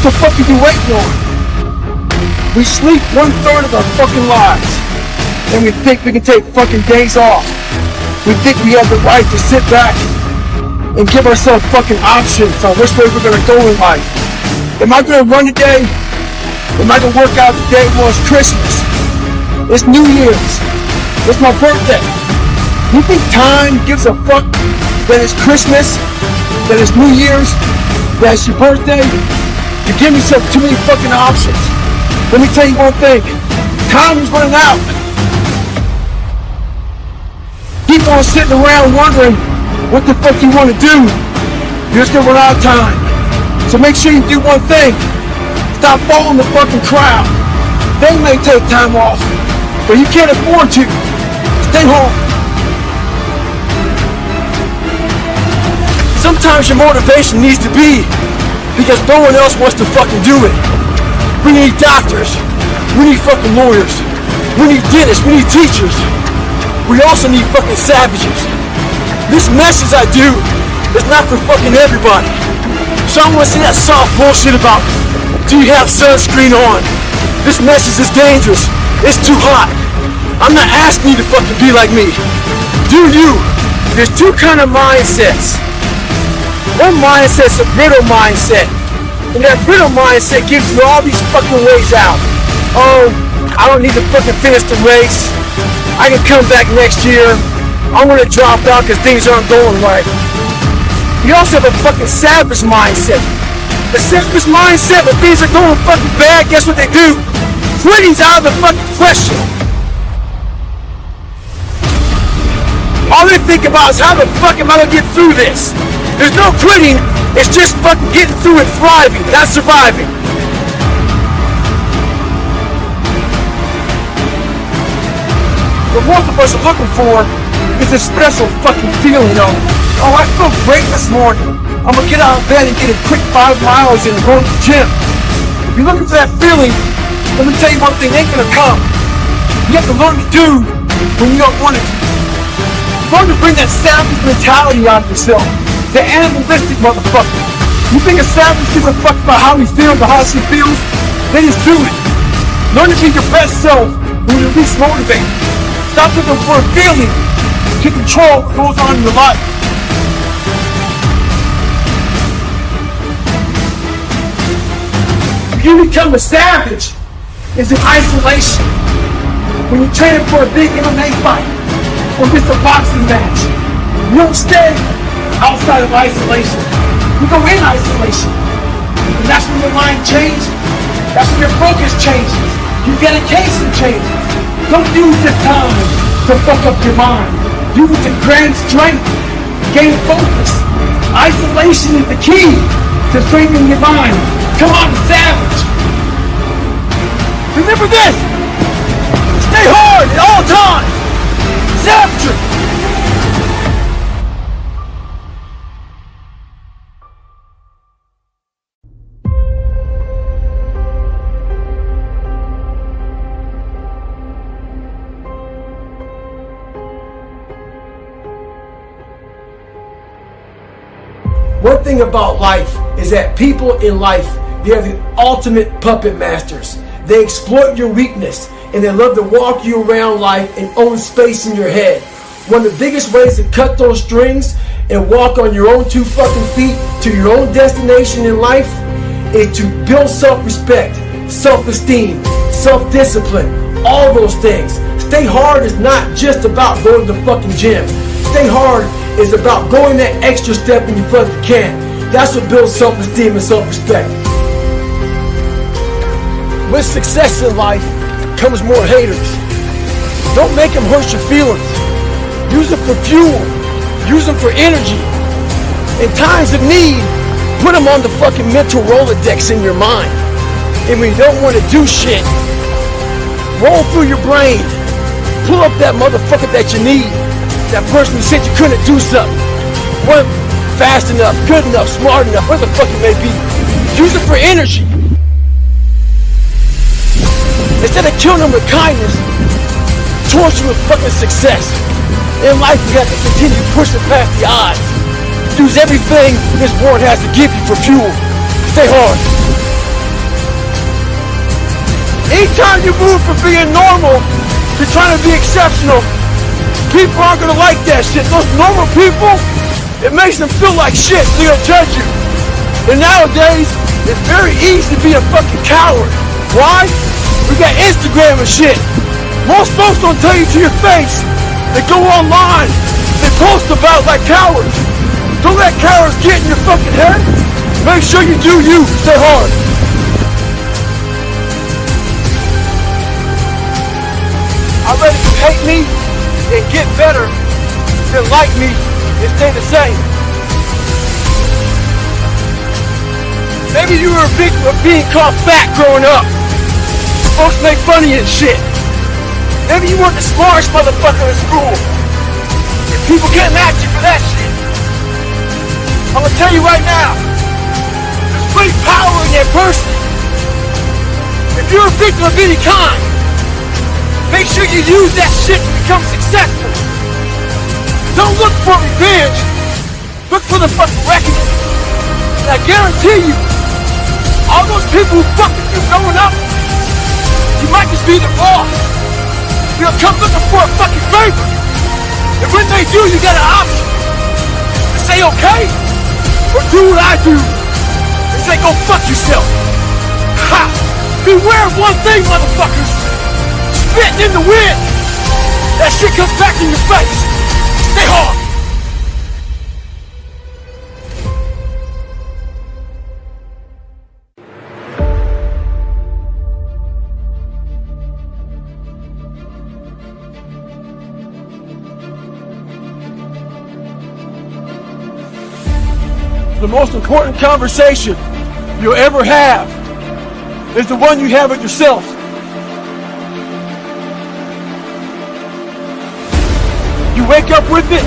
the fuck are you waiting on? We sleep 1/3 of our fucking lives. And we think we can take fucking days off. We think we have the right to sit back and give ourselves fucking options on which way we're gonna go in life. Am I gonna run today? Am I gonna work out today? Well, it's Christmas. It's New Year's. It's my birthday. You think time gives a fuck that it's Christmas, that it's New Year's, that it's your birthday? You're giving yourself too many fucking options. Let me tell you one thing. Time is running out. Keep on sitting around wondering what the fuck you want to do. You're just gonna run out of time. So make sure you do one thing. Stop following the fucking crowd. They may take time off, but you can't afford to. Stay home. Sometimes your motivation needs to be because no one else wants to fucking do it. We need doctors. We need fucking lawyers. We need dentists. We need teachers. We also need fucking savages. This message I do is not for fucking everybody. So I don't want to see that soft bullshit about, do you have sunscreen on? This message is dangerous. It's too hot. I'm not asking you to fucking be like me. Do you? There's two kind of mindsets. One mindset's a brittle mindset. And that brittle mindset gives you all these fucking ways out. Oh, I don't need to fucking finish the race. I can come back next year. I'm gonna drop out because things aren't going right. You also have a fucking savage mindset. The savage mindset when things are going fucking bad, guess what they do? Quitting's out of the fucking question. All they think about is how the fuck am I gonna get through this? There's no quitting, it's just fucking getting through it, thriving, not surviving. What most of us are looking for is a special fucking feeling of, oh, I feel great this morning. I'm gonna get out of bed and get a quick 5 miles and go to the gym. If you're looking for that feeling, let me tell you one thing, it ain't gonna come. You have to learn to do when you don't want it to. Learn to bring that savage mentality out of yourself. The animalistic motherfucker. You think a savage gives a fuck about how he feels or how she feels? Then just do it. Learn to be your best self when you're least motivated. Stop looking for a feeling to control what goes on in your life. You become a savage is in isolation. When you're training for a big MMA fight or just a boxing match, you don't stay outside of isolation. You go in isolation. And that's when your mind changes. That's when your focus changes. Your dedication changes. Don't use this time to fuck up your mind. Use it to grant strength, gain focus. Isolation is the key to strengthening your mind. Come on, savage. Remember this. Stay hard at all times. Savagery. One thing about life is that people in life, they are the ultimate puppet masters. They exploit your weakness and they love to walk you around life and own space in your head. One of the biggest ways to cut those strings and walk on your own 2 fucking feet to your own destination in life is to build self-respect, self-esteem, self-discipline, all those things. Stay hard is not just about going to the fucking gym. Stay hard is about going that extra step when you fucking can. That's what builds self-esteem and self-respect. With success in life comes more haters. Don't make them hurt your feelings. Use them for fuel. Use them for energy. In times of need, put them on the fucking mental Rolodex in your mind. And when you don't want to do shit, roll through your brain. Pull up that motherfucker that you need. That person who said you couldn't do something. Weren't fast enough, good enough, smart enough, whatever the fuck it may be. Use it for energy. Instead of killing them with kindness, torture with fucking success. In life, you have to continue pushing past the odds. Use everything this world has to give you for fuel. Stay hard. Anytime you move from being normal to trying to be exceptional, people aren't gonna like that shit. Those normal people, it makes them feel like shit. They're gonna judge you. And nowadays, it's very easy to be a fucking coward. Why? We got Instagram and shit. Most folks don't tell you to your face. They go online. They post about it like cowards. Don't let cowards get in your fucking head. Make sure you do you. Stay hard. I'd rather you hate me and get better than like me and stay the same. Maybe you were a victim of being called fat growing up. Folks make fun of you and shit. Maybe you weren't the smartest motherfucker in school. And people getting at you for that shit. I'm gonna tell you right now, there's great power in that person. If you're a victim of any kind, make sure you use that shit to become successful. Don't look for revenge. Look for the fucking reckoning. And I guarantee you, all those people who fucked with you growing up, you might just be the boss. They'll come looking for a fucking favor. And when they do, you got an option to say okay, or do what I do and say go fuck yourself. Ha! Beware of one thing, motherfuckers. Spitting in the wind. That shit comes back in your face. Stay hard. The most important conversation you'll ever have is the one you have with yourself. You wake up with it,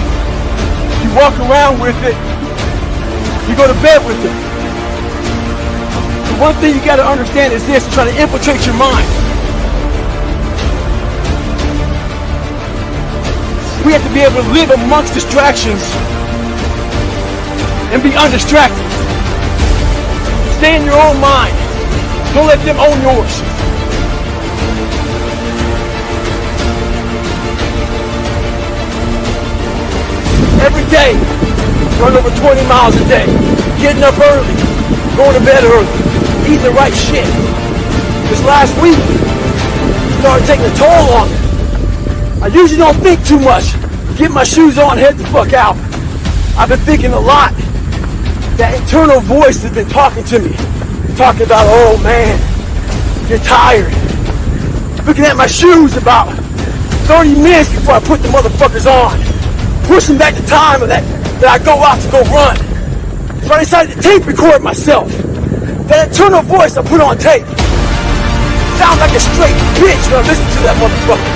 you walk around with it, you go to bed with it. The one thing you gotta understand is this, trying to infiltrate your mind. We have to be able to live amongst distractions and be undistracted. Stay in your own mind. Don't let them own yours. Every day, run over 20 miles a day. Getting up early, going to bed early, eating the right shit. This last week, started taking a toll on me. I usually don't think too much. Get my shoes on, head the fuck out. I've been thinking a lot. That internal voice has been talking to me. Talking about, oh man, you're tired. Looking at my shoes about 30 minutes before I put the motherfuckers on. Pushing back the time that I go out to go run. So I decided to tape record myself. That internal voice I put on tape. Sounds like a straight bitch when I listen to that motherfucker.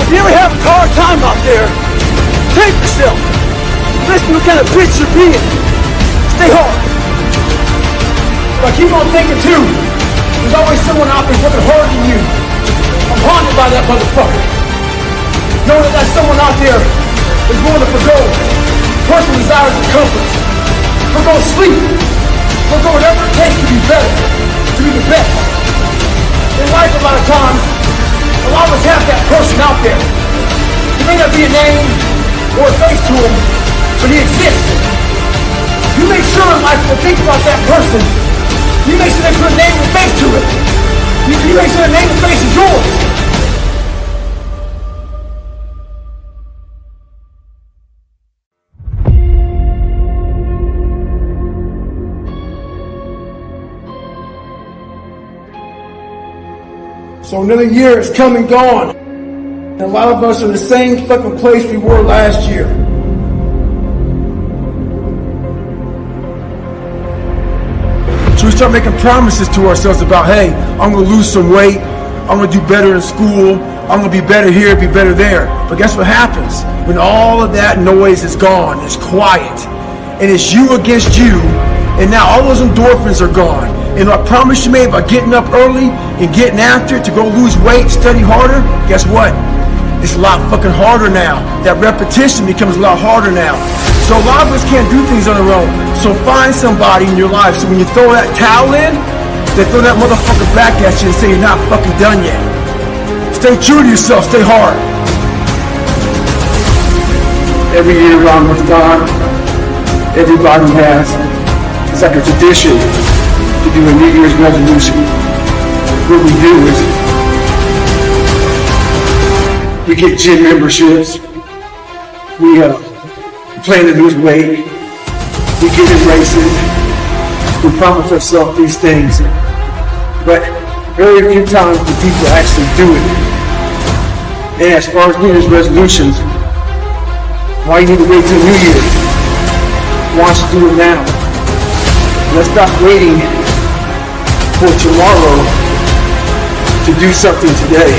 If you ever have a hard time out there, tape yourself. Listen to what kind of bitch you're being. Stay hard. But keep on thinking too. There's always someone out there working harder than you. I'm haunted by that motherfucker. Know that someone out there is willing to forgo personal desires and comforts. Forgo sleep. Forgo whatever it takes to be better. To be the best. In life, a lot of times, a lot of us have that person out there. There may not be a name or a face to him, but he exists. You make sure in life to think about that person. You make sure they put a name and face to it. You make sure the name and face is yours. So another year has come and gone. And a lot of us are in the same fucking place we were last year. So we start making promises to ourselves about, hey, I'm gonna lose some weight, I'm gonna do better in school, I'm gonna be better here, be better there. But guess what happens? When all of that noise is gone, it's quiet, and it's you against you, and now all those endorphins are gone. And what promise you made about getting up early and getting after it to go lose weight, study harder, guess what? It's a lot fucking harder now. That repetition becomes a lot harder now. So a lot of us can't do things on our own. So find somebody in your life. So when you throw that towel in, they throw that motherfucker back at you and say you're not fucking done yet. Stay true to yourself, stay hard. Every year around this time, everybody has, it's like a tradition to do a New Year's resolution. What we do is, we get gym memberships, we plan to lose weight, we get in races, we promise ourselves these things, but very few times do people actually do it. And as far as New Year's resolutions, why you need to wait till New Year's? Why don't you do it now? Let's stop waiting for tomorrow to do something today.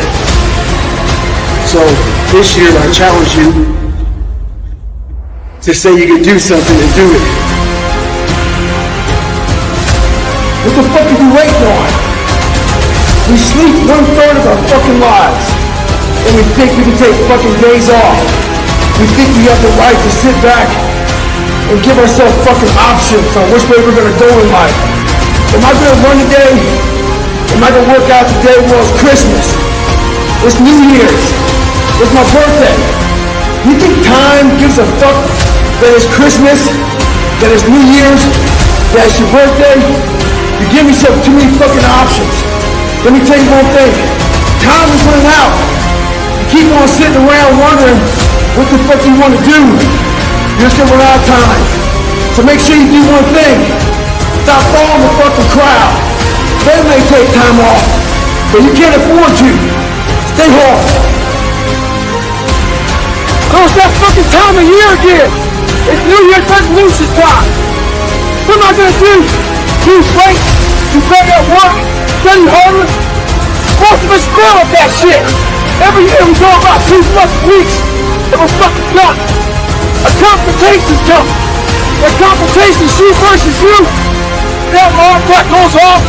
So this year I challenge you to say you can do something and do it. What the fuck are you waiting on? We sleep 1/3 of our fucking lives, and we think we can take fucking days off. We think we have the right to sit back and give ourselves fucking options on which way we're gonna go in life. Am I gonna run today? Am I gonna work out today? Well, it's Christmas. It's New Year's. It's my birthday. You think time gives a fuck that it's Christmas, that it's New Year's, that it's your birthday? You give yourself too many fucking options. Let me tell you one thing. Time is running out. You keep on sitting around wondering what the fuck you want to do. You're just gonna run out of time. So make sure you do one thing. Stop following the fucking crowd. They may take time off, but you can't afford to. Stay home. Oh, it's that fucking time of year again. It's New Year's resolution time. What am I gonna do? Lose weight? Do better at work? Study harder? Most of us fail at that shit. Every year we go about 2+ weeks and we're fucking done. A confrontation's coming. That confrontation is you versus you. That alarm clock goes off.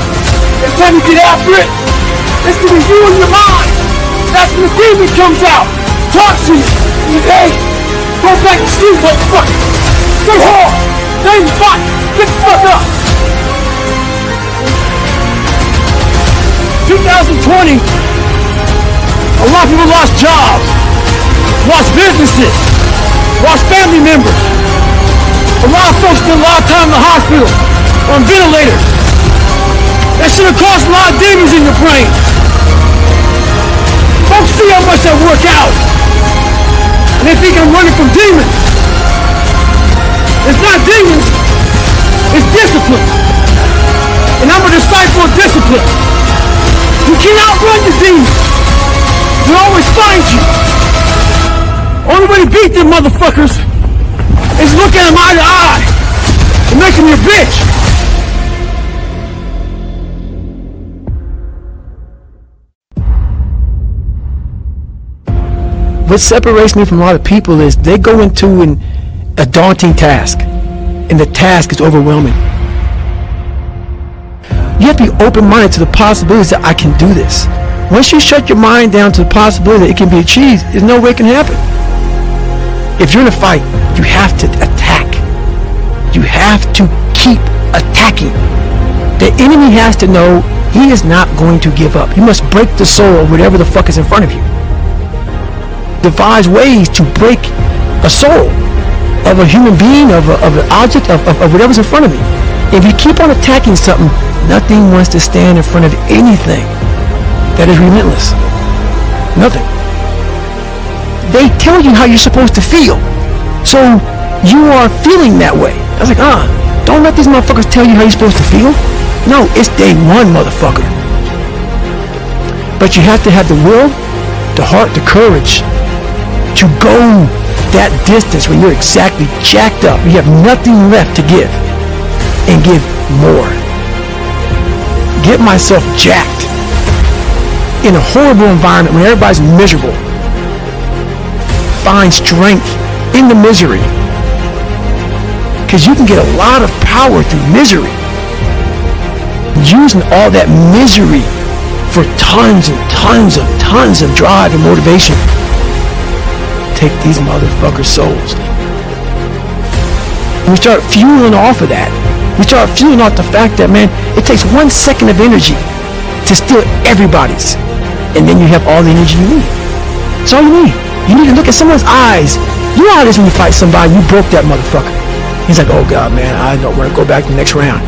It's time to get after it. It's gonna be you in your mind. That's when the demon comes out. Talks to you. You say, hey, go back to sleep, motherfucker. Stay hard. Stay in the fight. Get the fuck up. 2020, a lot of people lost jobs, lost businesses, lost family members. A lot of folks spent a lot of time in the hospital on ventilators. That should have caused a lot of demons in your brain. Folks see how much I work out, and they think I'm running from demons. It's not demons, it's discipline. And I'm a disciple of discipline. You can't outrun the demons. They'll always find you. Only way to beat them motherfuckers is look at them eye to eye and make them your bitch. What separates me from a lot of people is they go into a daunting task, and the task is overwhelming. You have to be open-minded to the possibilities that I can do this. Once you shut your mind down to the possibility that it can be achieved, there's no way it can happen. If you're in a fight, you have to attack. You have to keep attacking. The enemy has to know he is not going to give up. You must break the soul of whatever the fuck is in front of you. Devise ways to break a soul of a human being, of an object, of whatever's in front of me. If you keep on attacking something, nothing wants to stand in front of anything that is relentless. Nothing. They tell you how you're supposed to feel. So you are feeling that way. I was like, don't let these motherfuckers tell you how you're supposed to feel. No, it's day one, motherfucker. But you have to have the will, the heart, the courage to go that distance when you're exactly jacked up. You have nothing left to give. And give more. Get myself jacked in a horrible environment when everybody's miserable. Find strength in the misery, because you can get a lot of power through misery. Using all that misery for tons of drive and motivation. Take these motherfuckers' souls. And we start fueling off of that. We start fueling off the fact that, man, it takes 1 second of energy to steal everybody's. And then you have all the energy you need. That's all you need. You need to look at someone's eyes. You know how it is when you fight somebody, you broke that motherfucker. He's like, oh God, man, I don't want to go back to the next round.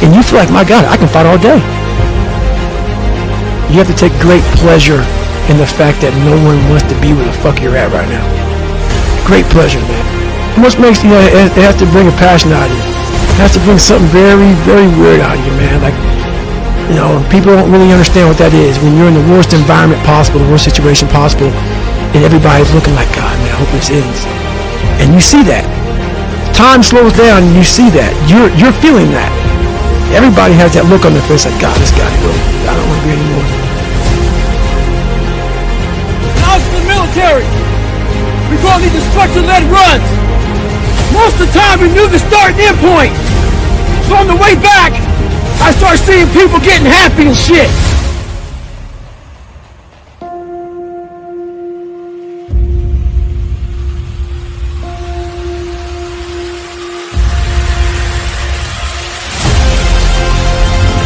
And you feel like, my God, I can fight all day. You have to take great pleasure in the fact that no one wants to be where the fuck you're at right now. Great pleasure, man. And what makes you, it has to bring a passion out of you. It has to bring something very, very weird out of you, man. Like, you know, people don't really understand what that is. When you're in the worst environment possible, the worst situation possible, and everybody's looking like, God, man, I hope this ends. And you see that. Time slows down and you see that. You're feeling that. Everybody has that look on their face like, God, this gotta go. I don't want to be anymore. Now it's the military. We call these instructor-led runs. Most of the time we knew the start and end point. So on the way back, I start seeing people getting happy and shit.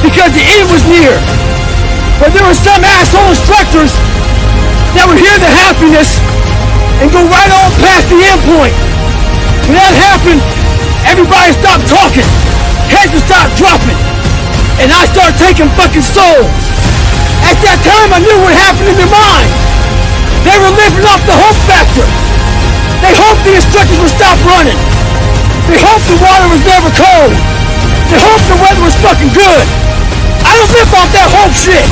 Because the end was near. But there were some asshole instructors that would hear the happiness and go right on past the end point. When that happened, everybody stopped talking. Heads would start dropping. And I started taking fucking souls. At that time, I knew what happened in their mind. They were living off the hope factor. They hoped the instructors would stop running. They hoped the water was never cold. They hoped the weather was fucking good. I don't live off that hope shit.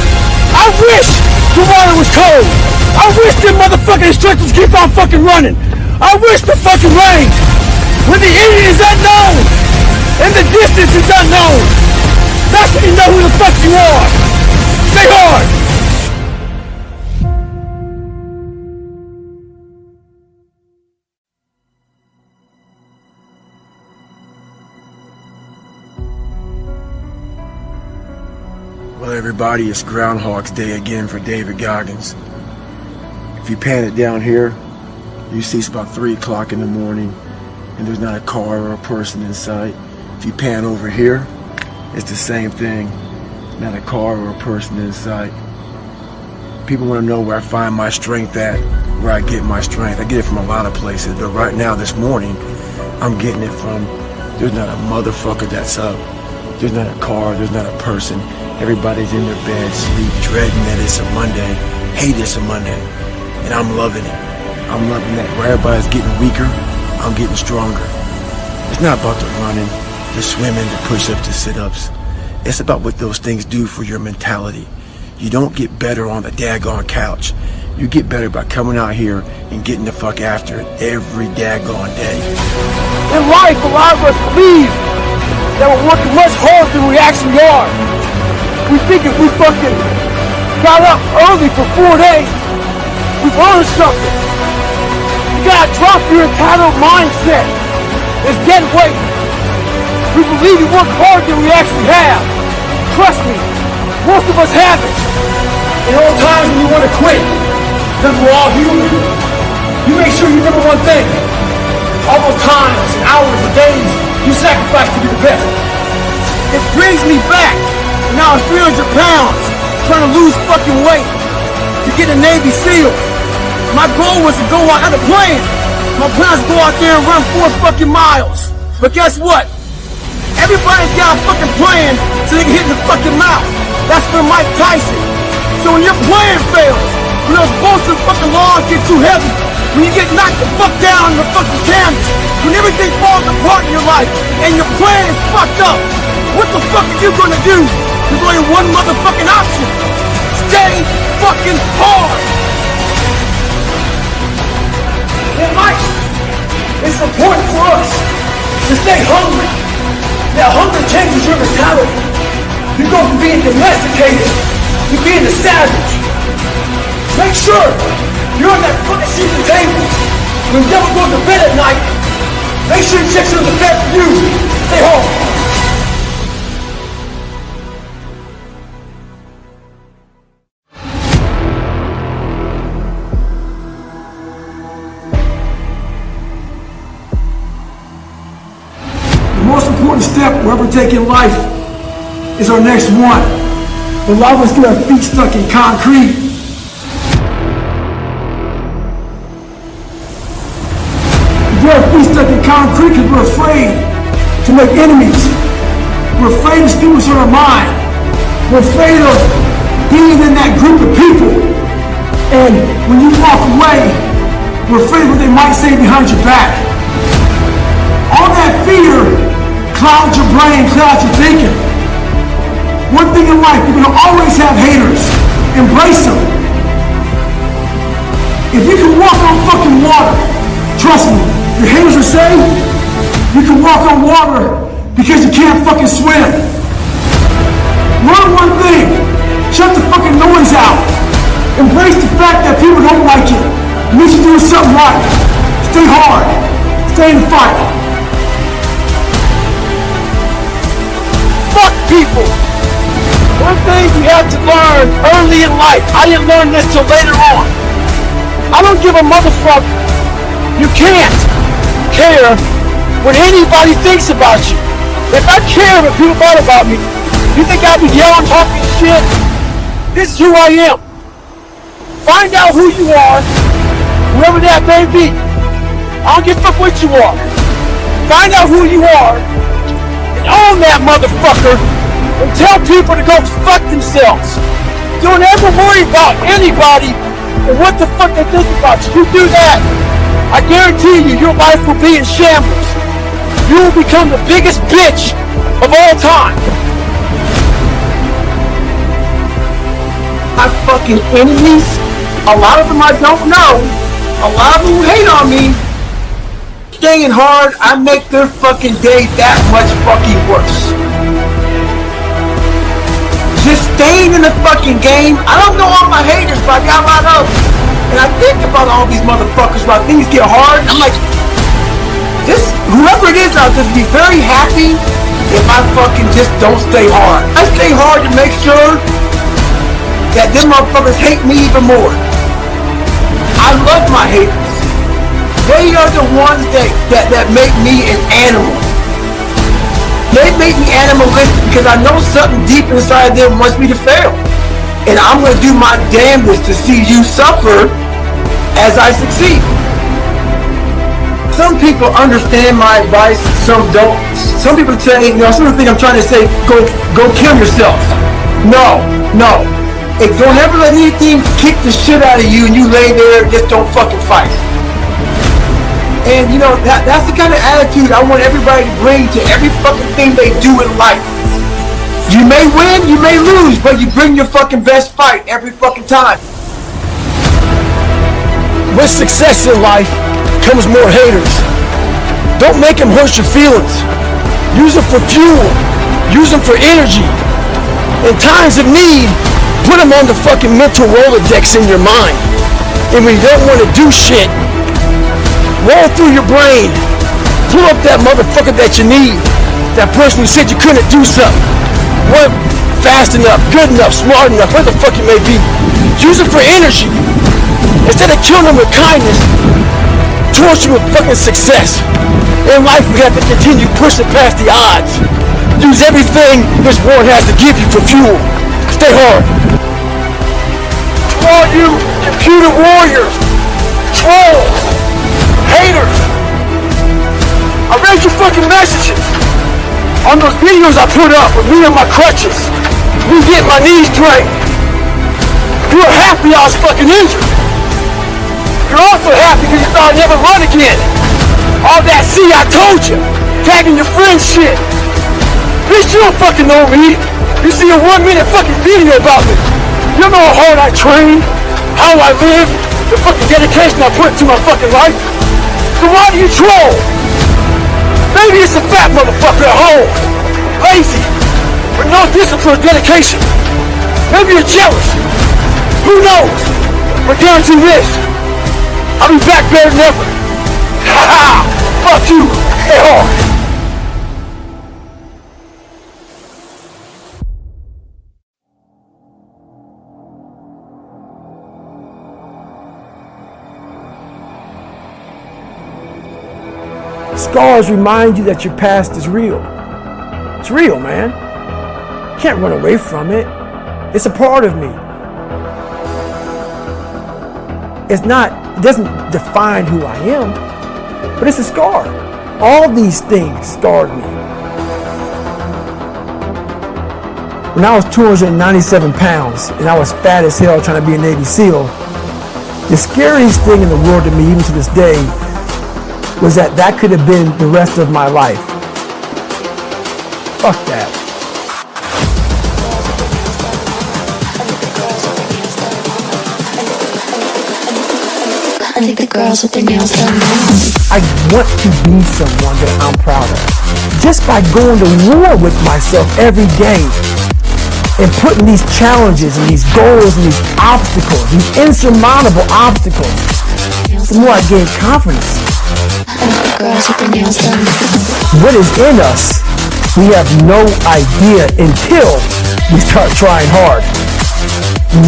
I wish the water was cold. I wish them motherfucking instructors keep on fucking running. I wish the fucking rain. When the end is unknown and the distance is unknown, that's when you know who the fuck you are. Stay hard. Well, everybody, it's Groundhog's Day again for David Goggins. If you pan it down here, you see it's about 3 o'clock in the morning and there's not a car or a person in sight. If you pan over here, it's the same thing. Not a car or a person in sight. People want to know where I find my strength at, where I get my strength. I get it from a lot of places, but right now, this morning, I'm getting it from, there's not a motherfucker that's up. There's not a car, there's not a person. Everybody's in their bed, sleep, dreading that it's a Monday, hate it's a Monday, and I'm loving it. I'm loving that where everybody's getting weaker, I'm getting stronger. It's not about the running, the swimming, the push-ups, the sit-ups. It's about what those things do for your mentality. You don't get better on the daggone couch. You get better by coming out here and getting the fuck after it every daggone day. In life, a lot of us believe that we're working much harder than we actually are. We think if we fucking got up early for 4 days, we've earned something. You gotta drop your entitled mindset. It's dead weight. We believe we work harder than we actually have. Trust me, most of us haven't. And all times when you want to quit, because we're all human, you make sure you remember one thing. All those times and hours and days you sacrificed to be the best. It brings me back. Now I'm 300 pounds, trying to lose fucking weight to get a Navy SEAL. My goal was to go out, I had a plan. My plan was to go out there and run 4 fucking miles. But guess what? Everybody's got a fucking plan so they can hit in the fucking mouth. That's for Mike Tyson. So when your plan fails, when those bolsters fucking laws get too heavy, when you get knocked the fuck down in the fucking canvas, when everything falls apart in your life and your plan is fucked up, what the fuck are you gonna do? There's only one motherfucking option. Stay fucking hard. In life, it's important for us to stay hungry. That hunger changes your mentality. You go from being domesticated to being a savage. Make sure you're on that fucking seat at the table. When the devil goes to bed at night, make sure you check the bed for you. Stay home. step we're ever taking in life is our next one. A lot of us get our feet stuck in concrete. We get our feet stuck in concrete because we're afraid to make enemies. We're afraid to speak what's on our mind. We're afraid of being in that group of people. And when you walk away, we're afraid of what they might say behind your back. All that fear clouds your brain, clouds your thinking. One thing in life, you're gonna always have haters. Embrace them. If you can walk on fucking water, trust me, your haters will say you can walk on water because you can't fucking swim. Learn one thing, shut the fucking noise out. Embrace the fact that people don't like you. It means you're doing something right. Stay hard. Stay in the fight. Fuck people! One thing you have to learn early in life, I didn't learn this till later on. I don't give a motherfucker. You can't care what anybody thinks about you. If I care what people thought about me, you think I'd be yelling, talking shit? This is who I am. Find out who you are, whoever that may be. I don't give a fuck what you are. Find out who you are, and own that motherfucker, and tell people to go fuck themselves. Don't ever worry about anybody and what the fuck they think about you. You do that, I guarantee you, your life will be in shambles. You will become the biggest bitch of all time. My fucking enemies, a lot of them I don't know, a lot of them who hate on me, staying hard, I make their fucking day that much fucking worse. Just staying in the fucking game, I don't know all my haters, but I got a lot of them. And I think about all these motherfuckers while things get hard, I'm like, this, whoever it is out there, be very happy if I fucking just don't stay hard. I stay hard to make sure that them motherfuckers hate me even more. I love my haters. They are the ones that make me an animal. They make me animalistic because I know something deep inside them wants me to fail. And I'm going to do my damnedest to see you suffer as I succeed. Some people understand my advice, some don't. Some people say, some people think I'm trying to say, go kill yourself. No. Don't ever let anything kick the shit out of you and you lay there and just don't fucking fight. And that's the kind of attitude I want everybody to bring to every fucking thing they do in life. You may win, you may lose, but you bring your fucking best fight every fucking time. With success in life comes more haters. Don't make them hurt your feelings. Use them for fuel. Use them for energy. In times of need, put them on the fucking mental Rolodex in your mind. And when you don't want to do shit, roll through your brain. Pull up that motherfucker that you need. That person who said you couldn't do something. Weren't fast enough, good enough, smart enough, whatever the fuck it may be. Use it for energy. Instead of killing them with kindness, torch them with fucking success. In life, we have to continue pushing past the odds. Use everything this world has to give you for fuel. Stay hard. To all you computer warriors, trolls, haters, I read your fucking messages on those videos I put up with me on my crutches, me getting my knees drained. You were happy I was fucking injured. You're also happy because you thought I'd never run again. All that, see, I told you, tagging your friends shit. Bitch, you don't fucking know me. You see a 1 minute fucking video about me. You know how hard I train, how I live, the fucking dedication I put into my fucking life. So why do you troll? Maybe it's a fat motherfucker at home, lazy, with no discipline or dedication. Maybe you're jealous. Who knows? But guarantee this, I'll be back better than ever. Ha ha! Fuck you! Stay hard! Scars remind you that your past is real. It's real, man. Can't run away from it. It's a part of me. It doesn't define who I am, but it's a scar. All these things scarred me. When I was 297 pounds and I was fat as hell trying to be a Navy SEAL, the scariest thing in the world to me, even to this day, was that could have been the rest of my life. Fuck that. I think the girls with their nails done now. I want to be someone that I'm proud of. Just by going to war with myself every day and putting these challenges and these goals and these obstacles, these insurmountable obstacles, the more I gain confidence. I think the girls with their nails done now. What is in us, we have no idea until we start trying hard.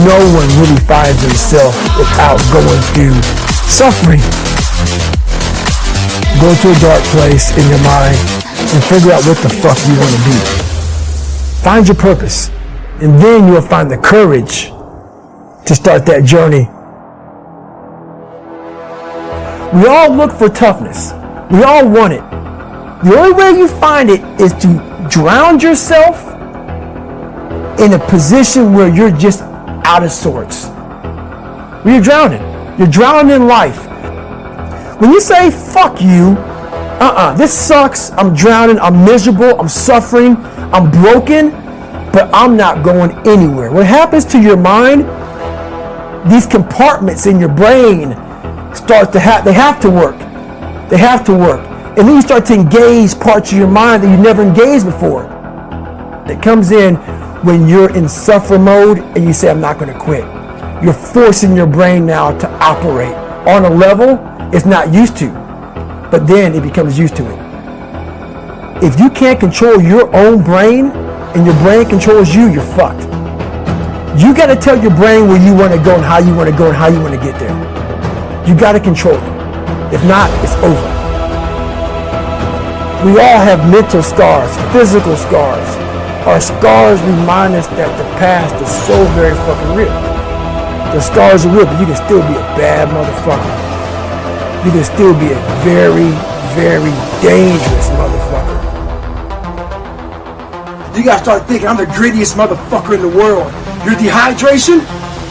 No one really finds themselves without going through suffering. Go to a dark place in your mind and figure out what the fuck you want to be. Find your purpose, and then you'll find the courage to start that journey. We all look for toughness. We all want it. The only way you find it is to drown yourself in a position where you're just out of sorts. Where you're drowning. You're drowning in life. When you say, fuck you, this sucks, I'm drowning, I'm miserable, I'm suffering, I'm broken, but I'm not going anywhere. What happens to your mind, these compartments in your brain start to they have to work. They have to work. And then you start to engage parts of your mind that you never engaged before. It comes in when you're in suffer mode and you say, I'm not going to quit. You're forcing your brain now to operate on a level it's not used to, but then it becomes used to it. If you can't control your own brain and your brain controls you, you're fucked. You got to tell your brain where you want to go and how you want to go and how you want to get there. You got to control it. If not, it's over. We all have mental scars, physical scars. Our scars remind us that the past is so very fucking real. The scars are real, but you can still be a bad motherfucker. You can still be a very, very dangerous motherfucker. You gotta start thinking, I'm the grittiest motherfucker in the world. Your dehydration?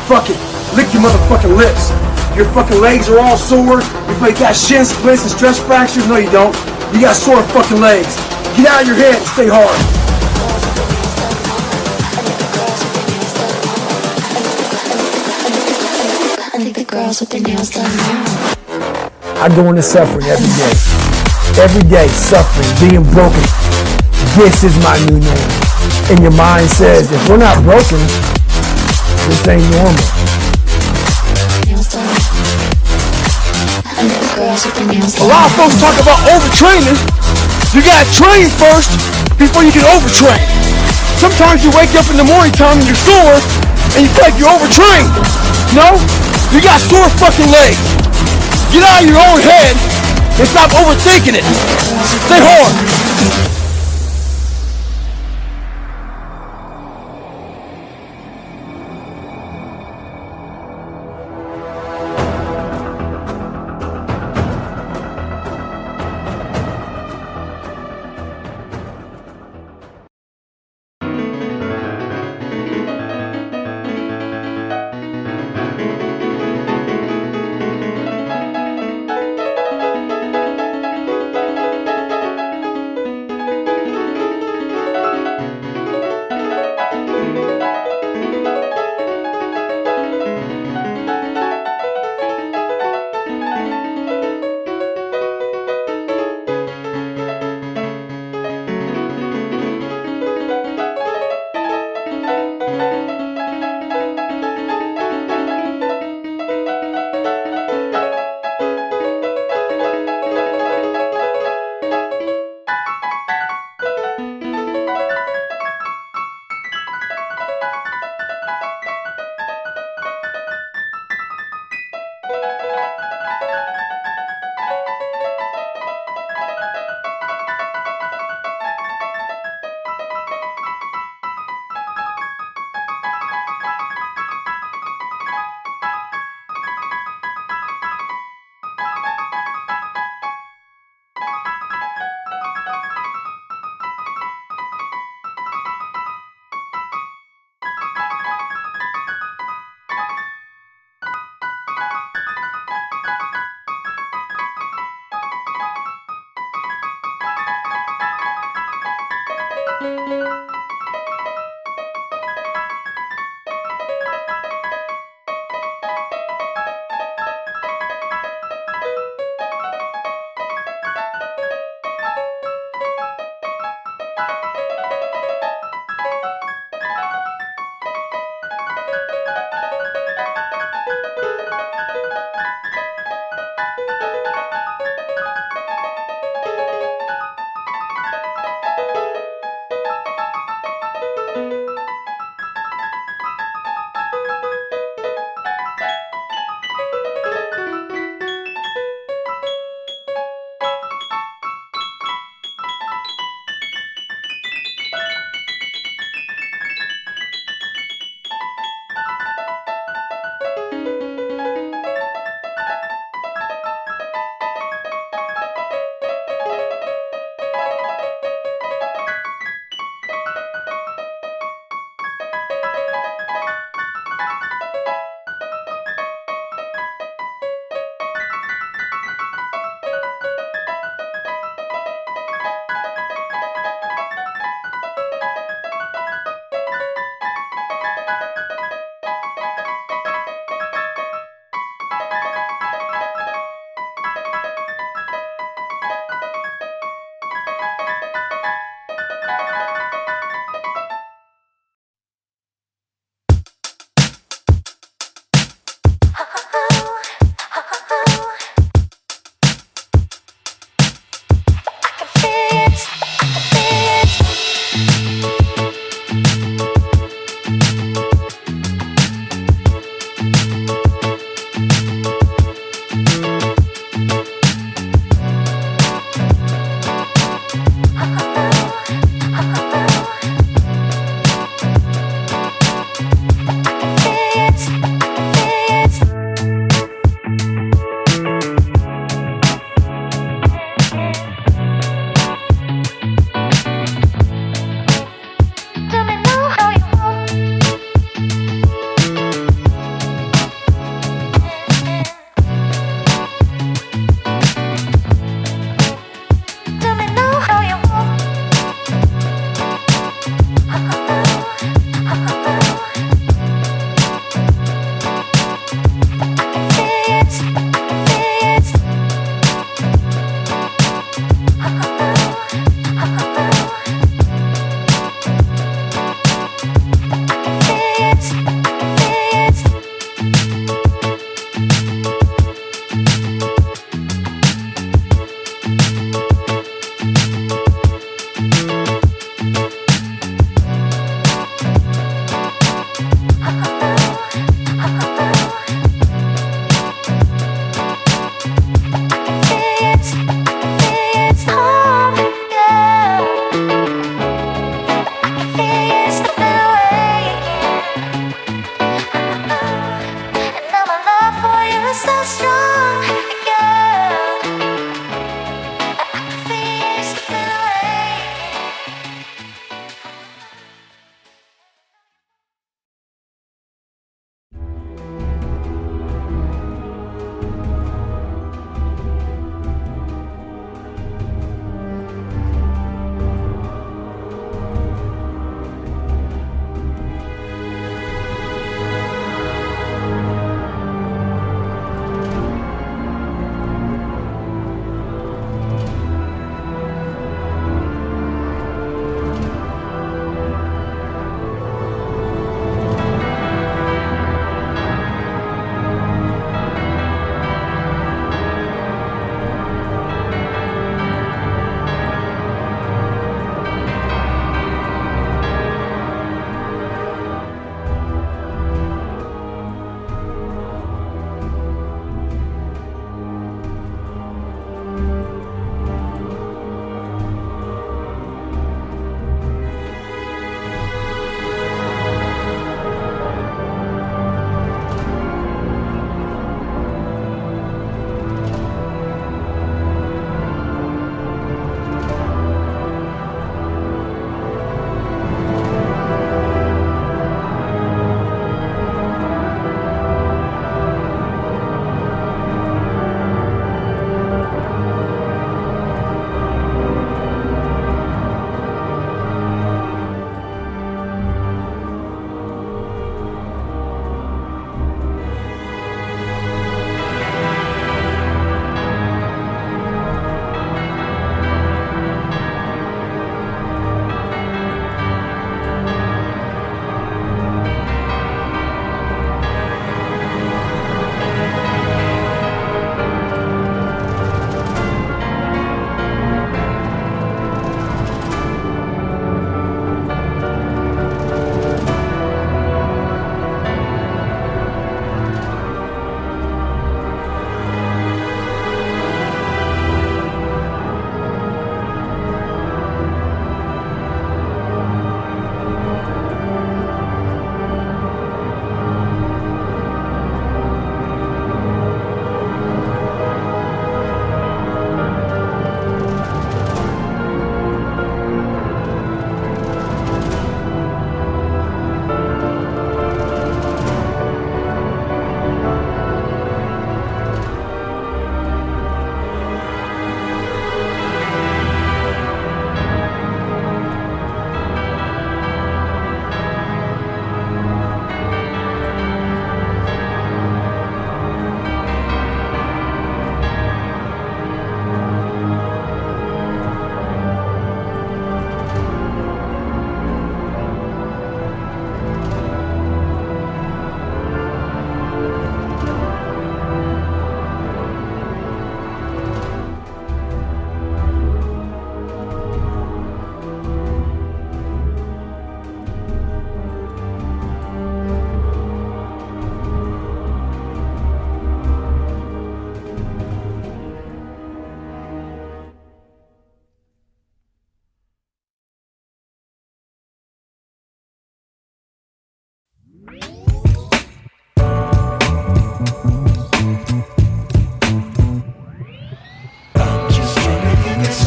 Fuck it. Lick your motherfucking lips. Your fucking legs are all sore. You like got shin splits and stress fractures? No, you don't. You got sore fucking legs. Get out of your head and stay hard. I think the girls with their nails done now. I go into suffering every day. Every day, suffering, being broken. This is my new name. And your mind says, if we're not broken, this ain't normal. Nails done. I think the girls with their nails A done. lot of folks talk about overtraining. You gotta train first before you can overtrain. Sometimes you wake up in the morning time and you're sore and you feel like you're overtrained. No, you got sore fucking legs. Get out of your own head and stop overthinking it. Stay hard.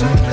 Something